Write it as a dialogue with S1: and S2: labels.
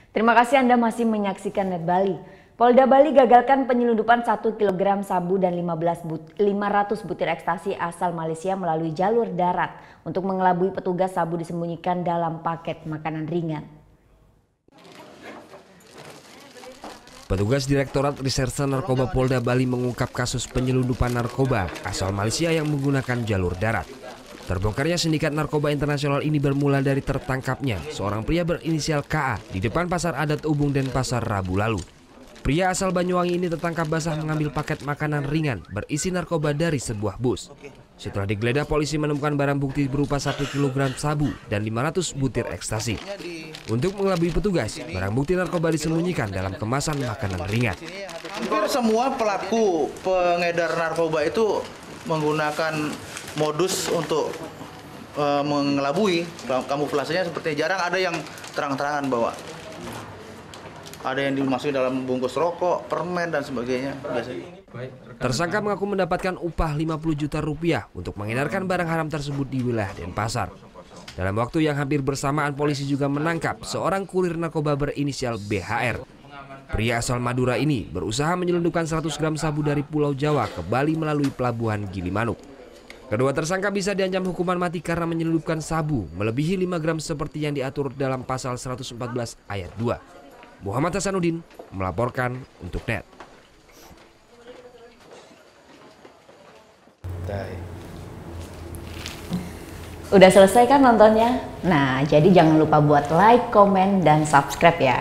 S1: Terima kasih Anda masih menyaksikan Net Bali. Polda Bali gagalkan penyelundupan 1 kg sabu dan 500 butir ekstasi asal Malaysia melalui jalur darat. Untuk mengelabui petugas, sabu disembunyikan dalam paket makanan ringan.
S2: Petugas Direktorat Reserse Narkoba Polda Bali mengungkap kasus penyelundupan narkoba asal Malaysia yang menggunakan jalur darat. Terbongkarnya sindikat narkoba internasional ini bermula dari tertangkapnya seorang pria berinisial KA di depan Pasar Adat Ubung Denpasar Rabu lalu. Pria asal Banyuwangi ini tertangkap basah mengambil paket makanan ringan berisi narkoba dari sebuah bus. Setelah digeledah, polisi menemukan barang bukti berupa 1 kg sabu dan 500 butir ekstasi. Untuk mengelabui petugas, barang bukti narkoba disembunyikan dalam kemasan makanan ringan.
S3: Hampir semua pelaku pengedar narkoba itu menggunakan modus untuk mengelabui. Kamuflasenya seperti jarang ada yang terang-terangan bawa. Ada yang dimasukin dalam bungkus rokok, permen, dan sebagainya. Biasanya.
S2: Tersangka mengaku mendapatkan upah 50 juta rupiah untuk mengedarkan barang haram tersebut di wilayah Denpasar. Dalam waktu yang hampir bersamaan, polisi juga menangkap seorang kurir narkoba berinisial BHR. Pria asal Madura ini berusaha menyelundupkan 100 gram sabu dari Pulau Jawa ke Bali melalui pelabuhan Gilimanuk. Kedua tersangka bisa diancam hukuman mati karena menyelundupkan sabu melebihi 5 gram seperti yang diatur dalam pasal 114 ayat 2. Muhammad Hasanuddin melaporkan untuk NET.
S1: Udah selesai kan nontonnya? Nah, jadi jangan lupa buat like, komen, dan subscribe ya.